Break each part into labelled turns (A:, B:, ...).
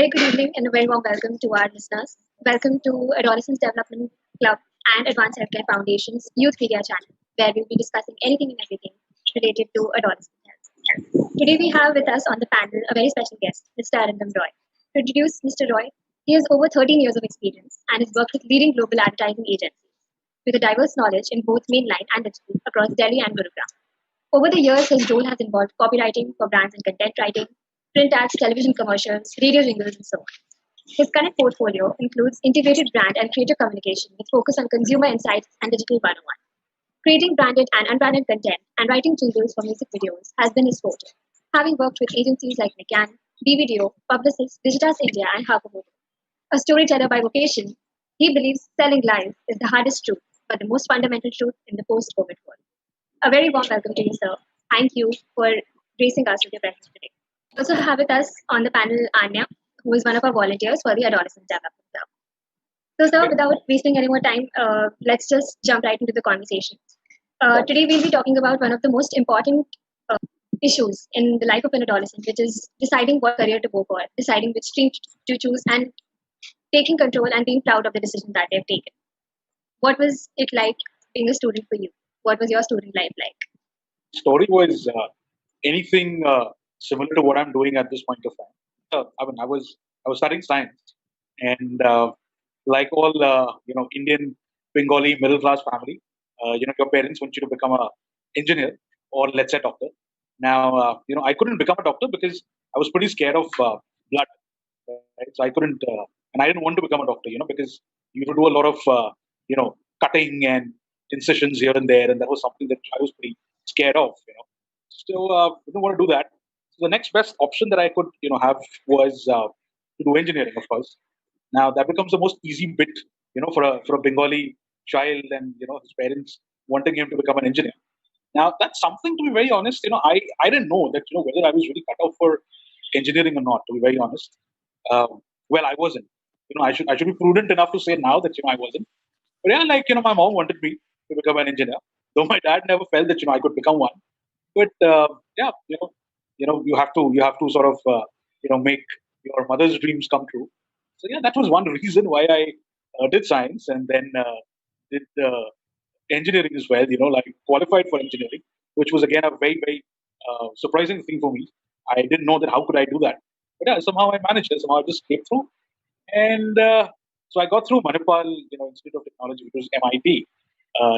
A: very good evening and a very warm welcome to our listeners. Welcome to Adolescence Development Club and Advanced Healthcare Foundation's Youth Media channel, where we'll be discussing anything and everything related to adolescent health. Today we have with us on the panel a very special guest, Mr. Arindam Roy. To introduce Mr. Roy, he has over 13 years of experience and has worked with leading global advertising agencies with a diverse knowledge in both mainline and digital across Delhi and Gurugram. Over the years, his role has involved copywriting for brands and content writing, print ads, television commercials, radio jingles, and so on. His current portfolio includes integrated brand and creative communication with focus on consumer insights and digital 101. Creating branded and unbranded content and writing jingles for music videos has been his forte, having worked with agencies like McCann, BVDO, Publicis, Digitas India, and Harpo. A storyteller by vocation, he believes selling live is the hardest truth, but the most fundamental truth in the post-COVID world. A very warm welcome to you, sir. Thank you for gracing us with your presence today. We also have with us on the panel Anya, who is one of our volunteers for the Adolescent Development Club. So, sir, without wasting any more time, let's just jump right into the conversation. Today, we'll be talking about one of the most important issues in the life of an adolescent, which is deciding what career to go for, deciding which stream to choose, and taking control and being proud of the decision that they've taken. What was it like being a student for you? What was your student life like?
B: Story was anything similar to what I'm doing at this point of time. I was studying science, and like all Indian Bengali middle class family, your parents want you to become a engineer or let's say doctor. Now, I couldn't become a doctor because I was pretty scared of blood. Right? So I couldn't, and I didn't want to become a doctor, because you have to do a lot of cutting and incisions here and there, and that was something that I was pretty scared of. So I didn't want to do that. So the next best option that I could have was to do engineering, of course. Now that becomes the most easy bit, for a Bengali child and his parents wanting him to become an engineer. Now that's something, to be very honest, I didn't know that whether I was really cut out for engineering or not. To be very honest, well, I wasn't. I should be prudent enough to say now that I wasn't. But yeah, my mom wanted me to become an engineer, though my dad never felt that I could become one. But yeah, you have to sort of make your mother's dreams come true. So yeah, that was one reason why I did science and then did engineering as well. Like qualified for engineering, which was again a very very surprising thing for me. I didn't know that how could I do that, but yeah, somehow I managed it. Somehow I just came through, and so I got through Manipal, Institute of Technology, which was MIT,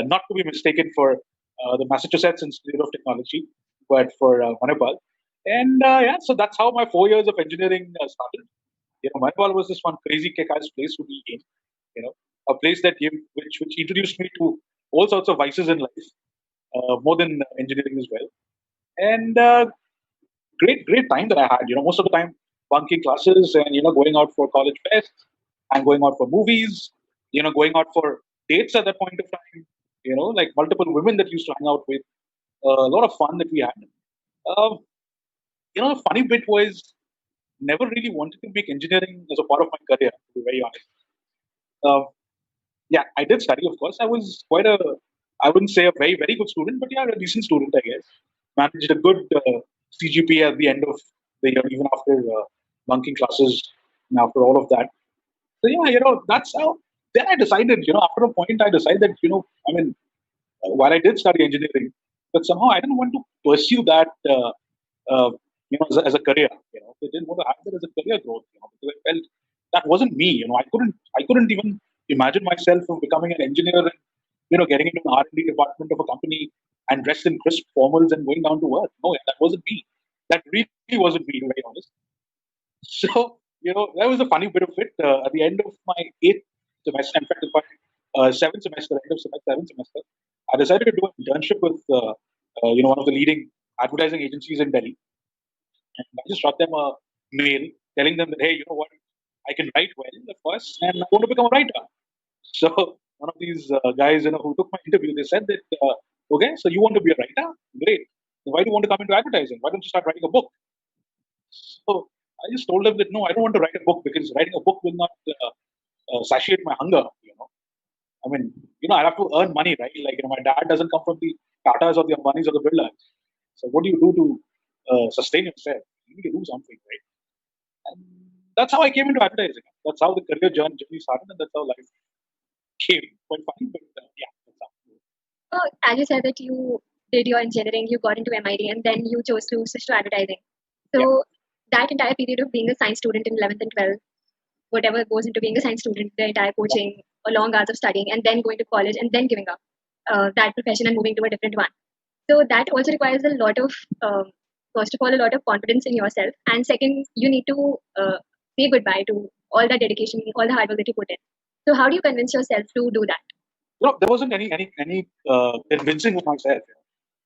B: not to be mistaken for the Massachusetts Institute of Technology, but for Manipal. And yeah, so that's how my 4 years of engineering started. Manipal was this one crazy kick-ass place to be in. A place that which introduced me to all sorts of vices in life, more than engineering as well. And great time that I had. Most of the time bunking classes and going out for college fests and going out for movies. Going out for dates at that point of time. Like multiple women that used to hang out with. A lot of fun that we had. Um, the funny bit was never really wanted to make engineering as a part of my career. To be very honest. Uh, yeah, I did study. Of course, I was I wouldn't say a very very good student, but yeah, a decent student, I guess. Managed a good CGPA at the end of the year, even after bunking classes and after all of that. So yeah, that's how. Then I decided, after a point, I decided that, I mean, while I did study engineering, but somehow I didn't want to pursue that, as a career. I didn't want to have that as a career growth. Because I felt that wasn't me. I couldn't even imagine myself of becoming an engineer and getting into an R&D department of a company and dressed in crisp formals and going down to work. No, that wasn't me. That really wasn't me, to be very honest. So, that was a funny bit of it. At the end of my eighth semester, in fact, in my seventh semester, end of seventh semester, I decided to do an internship with, one of the leading advertising agencies in Delhi. And I just shot them a mail telling them that, hey, you know what, I can write well, of course, and I want to become a writer. So one of these guys, who took my interview, they said that, okay, so you want to be a writer? Great. Then why do you want to come into advertising? Why don't you start writing a book? So I just told them that no, I don't want to write a book because writing a book will not satiate my hunger. I mean, I have to earn money, right? Like, my dad doesn't come from the Tatas or the Ambanis or the Birlas. So what do you do to sustain yourself? You need to do something, right? And that's how I came into advertising. That's how the career journey started, and that's how life came. Quite funny, but yeah, that's how.
A: So, as you said that you did your engineering, you got into MIT, and then you chose to switch to advertising.
B: Yeah.
A: So, that entire period of being a science student in 11th and 12th, whatever goes into being a science student, the entire coaching, or long hours of studying, and then going to college, and then giving up that profession and moving to a different one. So, that also requires a lot of, first of all, a lot of confidence in yourself, and second, you need to say goodbye to all that dedication, all the hard work that you put in. So, how do you convince yourself to do that?
B: There wasn't any convincing of myself.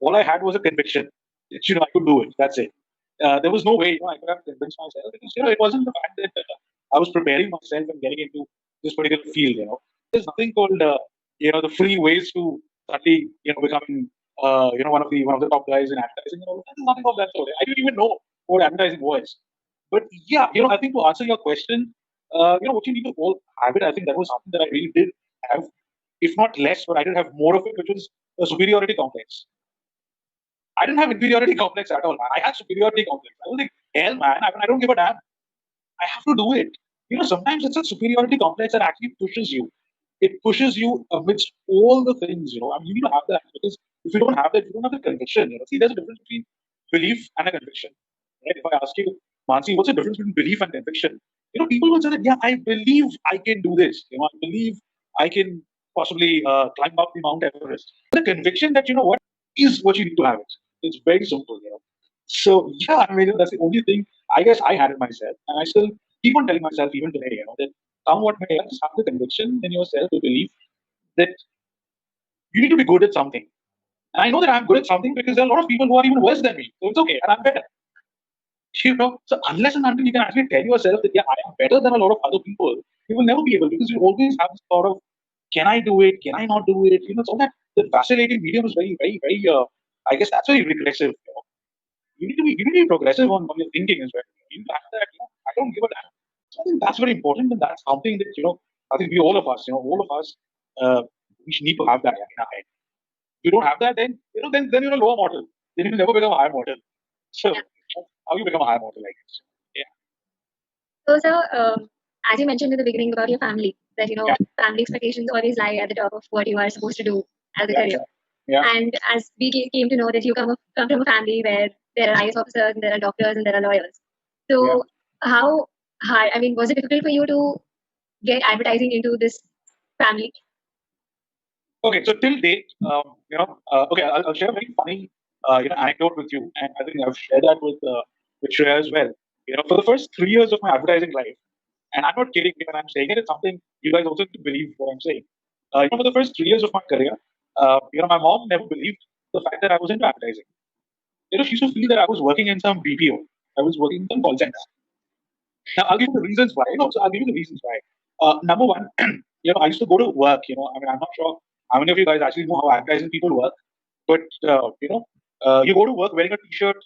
B: All I had was a conviction that I could do it. That's it. There was no way I could have convinced myself because it wasn't the fact that I was preparing myself and getting into this particular field. There's nothing called the free ways to suddenly becoming one of the top guys in advertising. There's nothing of that sort. I didn't even know what advertising was. But yeah, I think to answer your question, what you need to all have it. I think that was something that I really did have, if not less, but I did have more of it, which was a superiority complex. I didn't have inferiority complex at all, man. I had superiority complex. I was like, hell, man, I don't give a damn. I have to do it. Sometimes it's a superiority complex that actually pushes you. It pushes you amidst all the things, you need to have that because if you don't have that, you don't have the conviction. See, there's a difference between belief and a conviction. Right? If I ask you, Mansi, what's the difference between belief and conviction? People will say that, yeah, I believe I can do this. I believe I can possibly climb up the Mount Everest. The conviction that, what is what you need to have it. It's very simple. So, yeah, I mean, that's the only thing I guess I had in myself. And I still keep on telling myself even today, that come what may, just have the conviction in yourself to believe that you need to be good at something. And I know that I'm good at something because there are a lot of people who are even worse than me. So it's okay, and I'm better. So unless and until you can actually tell yourself that, yeah, I am better than a lot of other people, you will never be able because you always have this thought of, can I do it? Can I not do it? It's all that the vacillating medium is very, very, very, I guess that's very regressive. You need to be progressive on your thinking as well. You need to have that, I don't give a damn. So I think that's very important, and that's something that, I think we all of us, uh, we should need to have that in our head. If you don't have that, then, then you're a lower model. Then you will never become a higher model. So,
A: Yeah.
B: how you become a higher model, I guess. Yeah.
A: So, sir, as you mentioned in the beginning about your family, that
B: Yeah.
A: family expectations always lie at the top of what you are supposed to do as a
B: Yeah.
A: career.
B: Yeah.
A: And as we came to know that you come from a family where there are IS officers and there are doctors and there are lawyers.
B: Yeah.
A: So, how hard? I mean, was it difficult for you to get advertising into this family?
B: Okay, so till date, okay, I'll share a very funny, anecdote with you, and I think I've shared that with Shreya as well. For the first 3 years of my advertising life, and I'm not kidding when I'm saying it, it's something you guys also have to believe what I'm saying. For the first 3 years of my career, my mom never believed the fact that I was into advertising. She used to feel that I was working in some BPO. I was working in some call center. Now, I'll give you the reasons why. So I'll give you the reasons why. Number one, I used to go to work. I mean, I'm not sure how many of you guys actually know how advertising people work, but you go to work wearing a t-shirt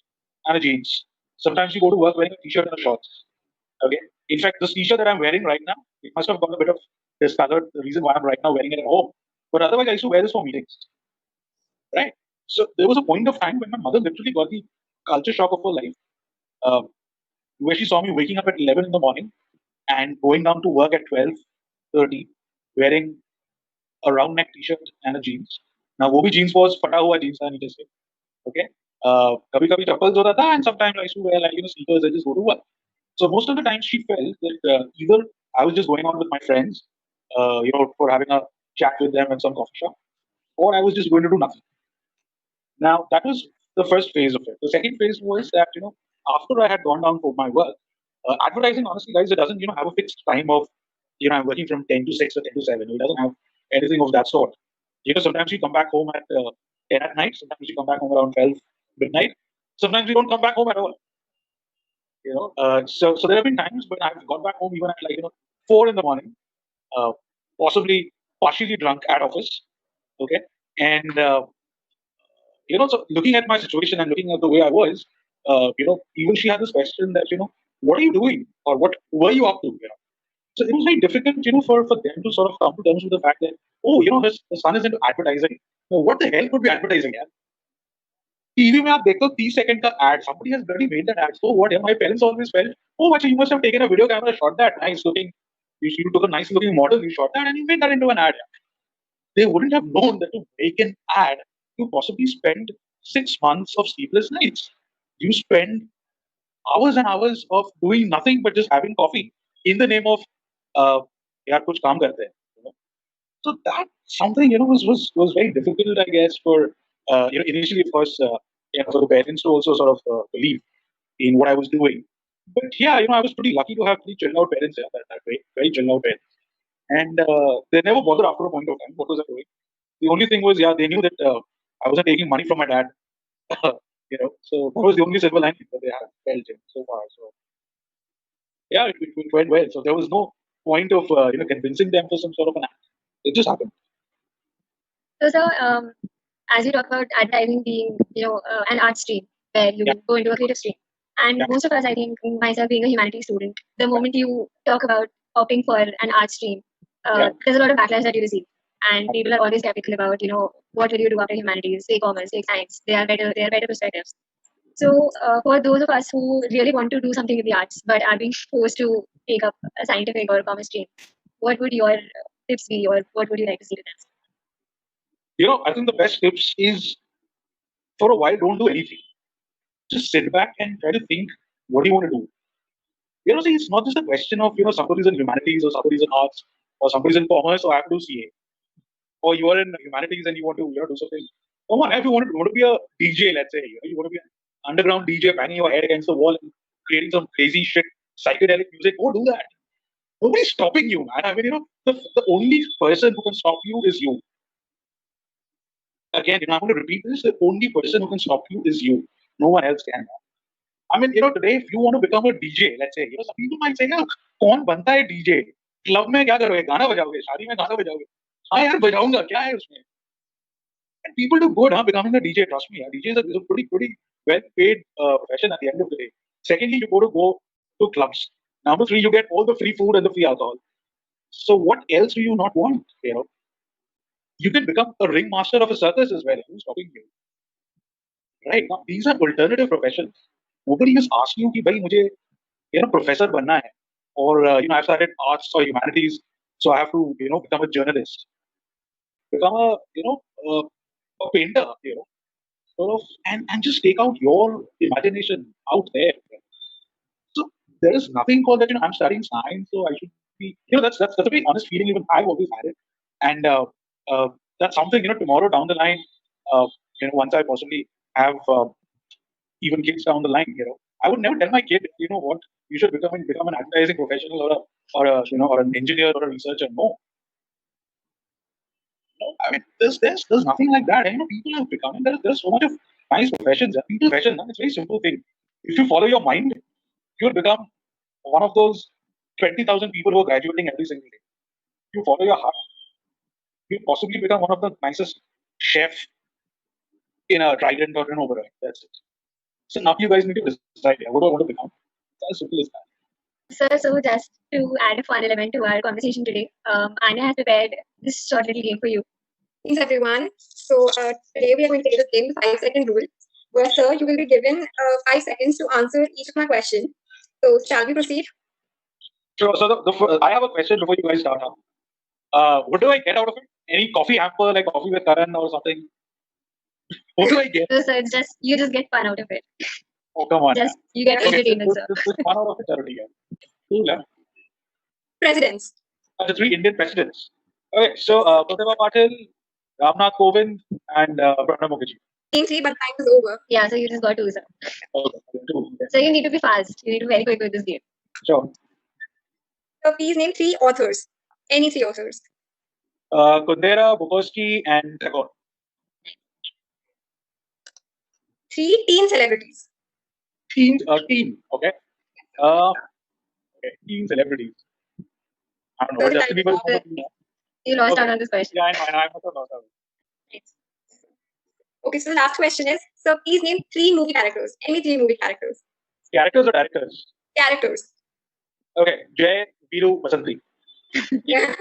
B: and a jeans. Sometimes you go to work wearing a t-shirt and a shorts. Okay. In fact, this t-shirt that I'm wearing right now, it must have got a bit of discolored. The reason why I'm right now wearing it at home, but otherwise I used to wear this for meetings, right? So there was a point of time when my mother literally got the culture shock of her life, uh, where she saw me waking up at 11 in the morning and going down to work at 12:30, wearing a round neck t-shirt and a jeans. Now, वो भी jeans was फटा हुआ jeans था नीचे से. Okay. कभी कभी चप्पल्स होता था, and sometimes I used to wear like sneakers. I just go to work. So most of the time she felt that either I was just going out with my friends, for having a chat with them in some coffee shop, or I was just going to do nothing. Now that was the first phase of it. The second phase was that after I had gone down for my work, advertising honestly, guys, it doesn't have a fixed time of I'm working from 10 to 6 or 10 to 7. It doesn't have anything of that sort. Sometimes you come back home at 10 at night. Sometimes you come back home around 12 midnight. Sometimes you don't come back home at all. So there have been times when I've got back home even at 4 in the morning, uh, possibly partially drunk at office. Okay, and so looking at my situation and looking at the way I was, even she had this question that, what are you doing or what were you up to? So it was very difficult, for them to sort of come to terms with the fact that, oh, his son is into advertising. Now, what the hell could be advertising? Yeah? TV में आप देखते हो 30 second का ad. Somebody has bloody made that ad. So what? My parents always felt, oh, Bacha, you must have taken a video camera, shot that nice looking. You took a nice looking model, you shot that, and you made that into an ad. They wouldn't have known that to make an ad, you possibly spend 6 months of sleepless nights. You spend hours and hours of doing nothing but just having coffee in the name of, yaar, kuch kaam karte hain. So that something was very difficult, I guess, for initially, of course, for the parents to also sort of believe in what I was doing. But yeah, I was pretty lucky to have pretty chilled out parents. Yeah, that way, very chilled out parents, and they never bothered after a point of time. What was I doing? The only thing was, yeah, they knew that I wasn't taking money from my dad. So that was the only silver lining that they have felt in so far. So yeah, it went well. So there was no point of convincing them for some sort of an act. It just happened.
A: So, sir, as you talk about advertising being, an art stream where you
B: Yeah.
A: go into a creative stream, and
B: Yeah.
A: most of us, I think, myself being a humanities student, the moment you talk about opting for an art stream, there's a lot of backlash that you receive, and people are always skeptical about, what will you do after humanities, take commerce, take science. They are better perspectives. So, for those of us who really want to do something in the arts but are being forced to take up a scientific or a commerce stream, what would your tips be, or what would you like to see to them?
B: I think the best tips is, for a while, don't do anything. Just sit back and try to think, what do you want to do? See, it's not just a question of, somebody's in humanities or somebody's in arts or somebody's in commerce, or I have to do CA. Or you are in humanities and you want to, do something. Come on, if you want to be a DJ, let's say, you want to be an underground DJ banging your head against the wall and creating some crazy shit, psychedelic music, go do that. Nobody's stopping you, man. I mean, the only person who can stop you is you. Again, I'm going to repeat this: the only person who can stop you is you. No one else can. I mean, today, if you want to become a DJ, let's say, some people might say, "Yeah, कौन बनता है DJ? Club में क्या करोगे? गाना बजाओगे? शादी में गाना बजाओगे?" हाँ यार, बजाऊंगा. क्या है उसमें? And people do good, becoming a DJ. Trust me, DJ is a pretty well paid profession at the end of the day. Secondly, you go to clubs. Number three, you get all the free food and the free alcohol. So what else do you not want? You can become a ringmaster of a circus as well. Who's stopping you? Right now, these are alternative professions. Nobody is asking you, कि भाई मुझे professor बनना है, or I've started arts or humanities, so I have to become a journalist, become a painter, sort of, and just take out your imagination out there. So there is nothing called that. I'm studying science, so I should be. That's a very honest feeling. Even I've always had it, and that's something tomorrow down the line. Once I possibly have even kids down the line, I would never tell my kid, what you should become an advertising professional or an engineer or a researcher. No, I mean, there's nothing like that. People have become. There's so much of nice professions. People profession. It's a very simple thing. If you follow your mind, you'll become one of those 20,000 people who are graduating every single day. If you follow your heart, you'll possibly become one of the nicest chef in a Trident or an Oberoi. That's it. So now you guys need to decide. What do I want to become? It's as simple as that.
A: Sir, so just to add a fun element to our conversation today, Anya has prepared this short little game for you. Thanks, everyone. So today we are going to play the game, the 5-second rule, where, sir, you will be given 5 seconds to answer each of my questions. So shall we proceed?
B: Sure. So I have a question before you guys start. What do I get out of it? Any coffee hamper, like coffee with Karan or something? What do I get?
A: So, sir, you just get fun out of it.
B: Oh, come on.
A: Just you get entertainment, sir.
B: Just fun out of it already. Cool, yeah.
A: Presidents.
B: The 3 Indian presidents. Okay, so Pratibha Patil, Ramnath Kovind, and Pranab Mukherjee.
A: Game 3, but time is over. Yeah, so you just got 2, sir.
B: Okay, 2.
A: So you need to be fast. You need to be very quick with this game.
B: Sure.
A: So please name 3 authors. Any 3 authors.
B: Kundera, Bukowski, and Tagore.
A: 3 teen celebrities.
B: Teen, okay. Okay, teen celebrities. I don't know.
A: So
B: Justin Bieber.
A: You lost out on this question.
B: Yeah, I know. I must have lost out.
A: Okay, so the last question is, so please name 3 movie characters. Any 3 movie characters.
B: Characters or directors?
A: Characters.
B: Okay, Jay, Viru, Basanti.
A: Yeah.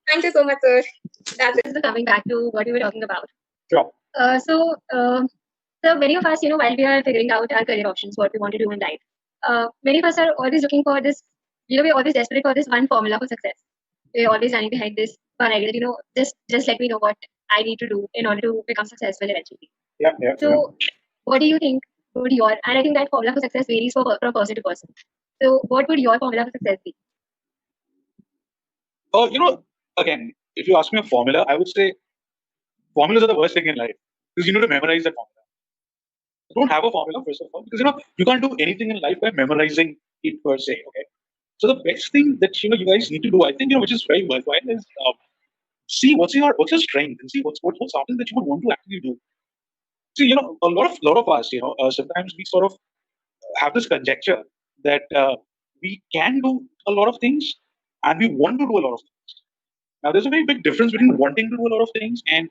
A: Thank you so much, sir. That's it. So coming back to what we were talking about.
B: Sure.
A: So, so many of us, while we are figuring out our career options, what we want to do in life, many of us are always looking for this. We're always desperate for this one formula for success. We're always running behind this one idea that just let me know what I need to do in order to become successful eventually.
B: Yeah.
A: So, what do you think would your and I think that formula for success varies from person to person. So, what would your formula for success be?
B: Oh, again, if you ask me a formula, I would say formulas are the worst thing in life because you need to memorize that formula. You don't have a formula first of all because you can't do anything in life by memorizing it per se. Okay, so the best thing that you guys need to do, I think, which is very worthwhile, is see what's your strength and see what's something that you would want to actually do. See, a lot of us, sometimes we sort of have this conjecture that we can do a lot of things and we want to do a lot of things. Now, there's a very big difference between wanting to do a lot of things and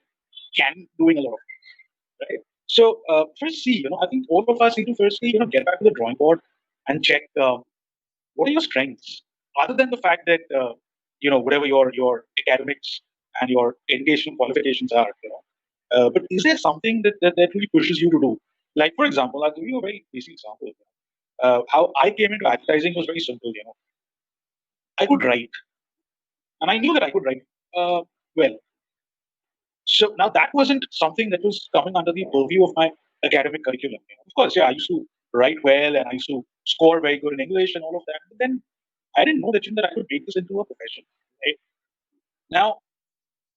B: can doing a lot of things, right? So, first, see, I think all of us need to firstly, get back to the drawing board and check what are your strengths, other than the fact that whatever your academics and your education qualifications are, but is there something that really pushes you to do? Like, for example, I'll give you a very basic example. How I came into advertising was very simple. I could write, and I knew that I could write well. So now that wasn't something that was coming under the purview of my academic curriculum. Of course, yeah, I used to write well and I used to score very good in English and all of that. But then I didn't know that I could make this into a profession. Right? Now,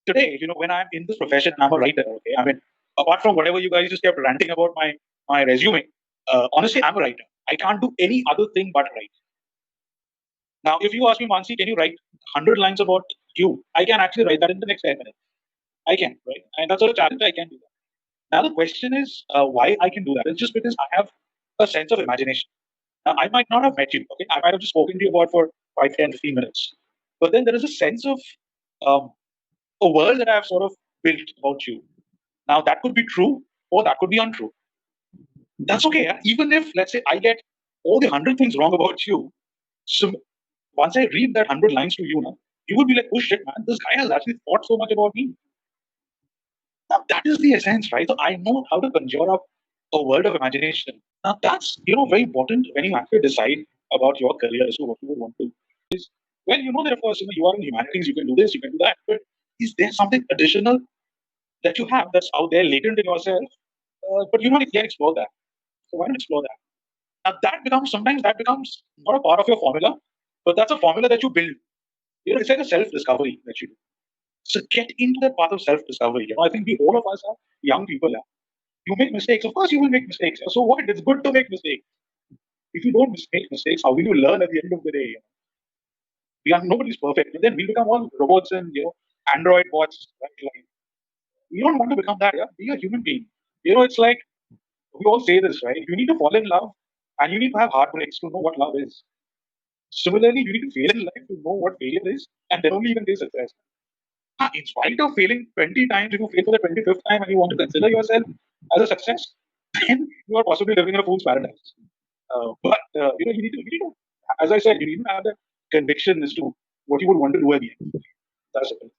B: today, when I'm in this profession and I'm a writer, okay, I mean, apart from whatever you guys just kept ranting about my resume, honestly, I'm a writer. I can't do any other thing but write. Now, if you ask me, Mansi, can you write 100 lines about you? I can actually write that in the next 10 minutes. I can, right? And that's not a challenge. I can do that. Now, the question is why I can do that. It's just because I have a sense of imagination. Now, I might not have met you, okay? I might have just spoken to you about for 5, 10, 15 minutes. But then there is a sense of um, a world that I've sort of built about you. Now, that could be true or that could be untrue. That's okay. Yeah? Even if, let's say, I get all the 100 things wrong about you, so once I read that 100 lines to you now, you would be like, oh shit, man, this guy has actually thought so much about me. Now, that is the essence, right? So I know how to conjure up a world of imagination. Now, that's, very important when you actually decide about your career as to what you would want to do. Is, well, you know that, of course, you are in humanities, you can do this, you can do that. But is there something additional that you have that's out there latent in yourself? But you not yet explore that. So why not explore that? Now, sometimes that becomes not a part of your formula, but that's a formula that you build. It's like a self-discovery that you do. So get into that path of self-discovery. I think all of us are young people. Yeah? You make mistakes. Of course, you will make mistakes. So what? It's good to make mistakes. If you don't make mistakes, how will you learn at the end of the day? Nobody's perfect. And then we become all robots and Android bots. Right? Like, we don't want to become that. Yeah, be a human being. It's like we all say this, right? You need to fall in love, and you need to have heartbreaks to know what love is. Similarly, you need to fail in life to know what failure is, and then only you can taste success. In spite of failing 20 times, if you fail for the 25th time and you want to consider yourself as a success, then you are possibly living in a fool's paradise. But you need to, as I said, you need to have that conviction as to what you would want to do at the end. That's it.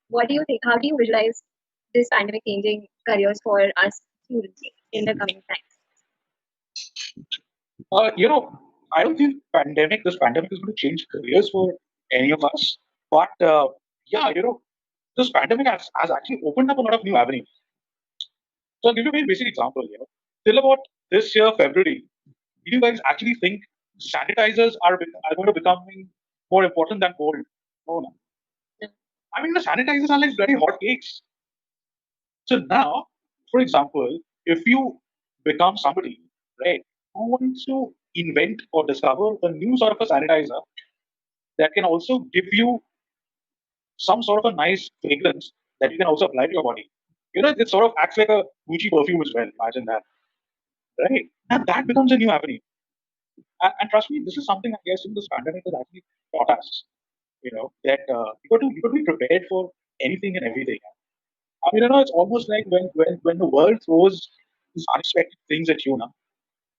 A: What do you think? How do you visualize this pandemic changing careers for us students in the coming time?
B: Uh, you know, I don't think this pandemic is going to change careers for any of us. But yeah, this pandemic has actually opened up a lot of new avenues. So I'll give you a very basic example. Till about this year, February, do you guys actually think sanitizers are going to becoming more important than gold? No, no. I mean, the sanitizers are like bloody hot cakes. So now, for example, if you become somebody, right, who wants to invent or discover a new sort of a sanitizer that can also give you some sort of a nice fragrance that you can also apply to your body. It sort of acts like a Gucci perfume as well. Imagine that, right? And that becomes a new avenue. And trust me, this is something I guess in this pandemic has actually taught us. That you got to be prepared for anything and everything. I mean, it's almost like when the world throws these unexpected things at you now.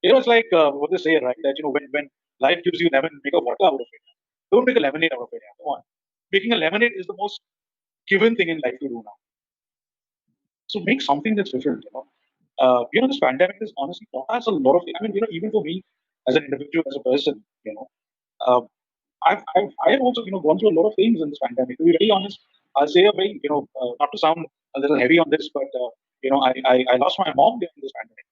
B: It's like what they say, right? That when life gives you lemon, make a vodka out of it. Don't make a lemonade out of it. Come on, making a lemonade is the most given thing in life to do now. So make something that's different. This pandemic has honestly taught us a lot of. I mean, even for me as an individual, as a person, uh, I've also gone through a lot of things in this pandemic. To be very honest, I'll say a very not to sound a little heavy on this, but I lost my mom during this pandemic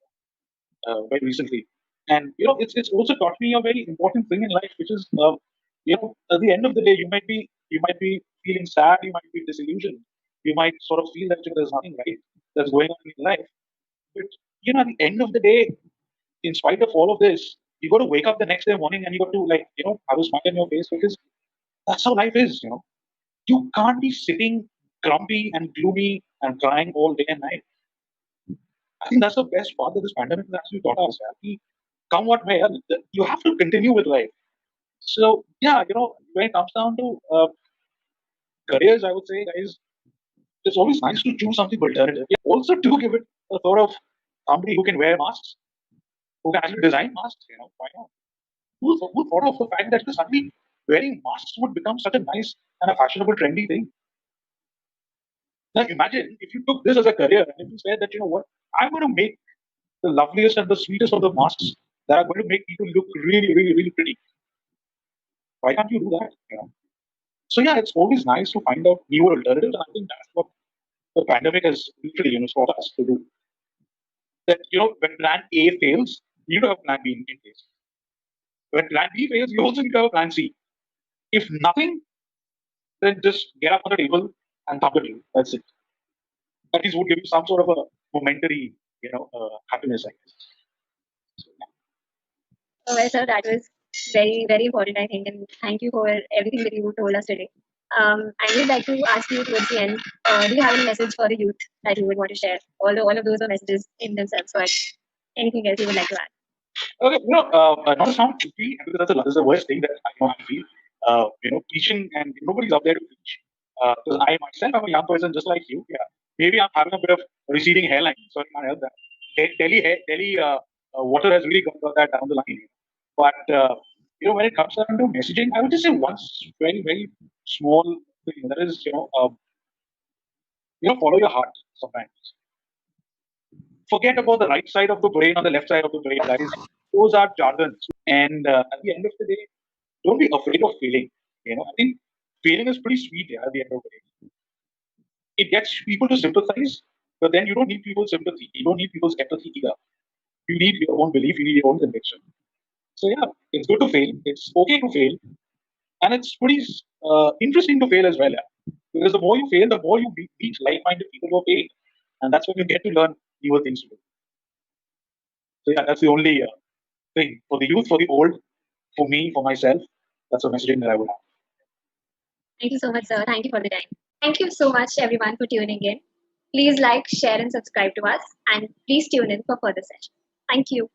B: very recently, and it's also taught me a very important thing in life, which is at the end of the day, you might be feeling sad, you might be disillusioned, you might sort of feel that there's nothing right that's going on in your life, but at the end of the day, in spite of all of this, you got to wake up the next day morning and you got to have a smile on your face because that's how life is. You can't be sitting grumpy and gloomy and crying all day and night. I think that's the best part that this pandemic has actually taught us. Yeah. Come what may, you have to continue with life. So yeah, when it comes down to careers, I would say, guys, it's always nice to choose something alternative. Yeah, also to give it a sort of somebody who can wear masks, who can actually design masks. Why not? Who thought of the fact that suddenly wearing masks would become such a nice and a fashionable, trendy thing? Now imagine if you took this as a career and if you said that, what, I'm going to make the loveliest and the sweetest of the masks that are going to make people look really, really, really pretty. Why can't you do that? So yeah, it's always nice to find out newer alternatives, and I think that's what the pandemic has literally, taught us to do. That when plan A fails, you don't have plan B in place. When plan B fails, you also need to have a plan C. If nothing, then just get up on the table and thump it. That's it. At least would give you some sort of a momentary, happiness, I guess. So, yeah.
A: Well, sir, that was very, very important, I think, and thank you for everything that you told us today. I would like to ask you towards the end, do you have any message for the youth that you would want to share? All of those are messages in themselves, but anything else you would like to add?
B: Okay, not to sound creepy, because that's the worst thing that I feel. Teaching and nobody's up there to teach. Because I myself am a young person just like you. Yeah, maybe I'm having a bit of receding hairline, so I can't help that. Delhi water has really got that down the line. But when it comes down to messaging, I would just say one very very small thing, that is follow your heart sometimes. Forget about the right side of the brain or the left side of the brain, guys. Those are jargons. And at the end of the day, don't be afraid of failing. I think failing is pretty sweet. Yeah, at the end of the day, it gets people to sympathize, but then you don't need people's sympathy. You don't need people's empathy either. You need your own belief. You need your own conviction. So yeah, it's good to fail. It's okay to fail, and it's pretty interesting to fail as well. Yeah? Because the more you fail, the more you meet like-minded people who are failing, and that's when you get to learn newer things to do. So yeah, that's the only thing for the youth, for the old, for me, for myself. That's a messaging that I would have.
A: Thank you so much, sir. Thank you for the time. Thank you so much, everyone, for tuning in. Please like, share, and subscribe to us, and please tune in for further sessions. Thank you.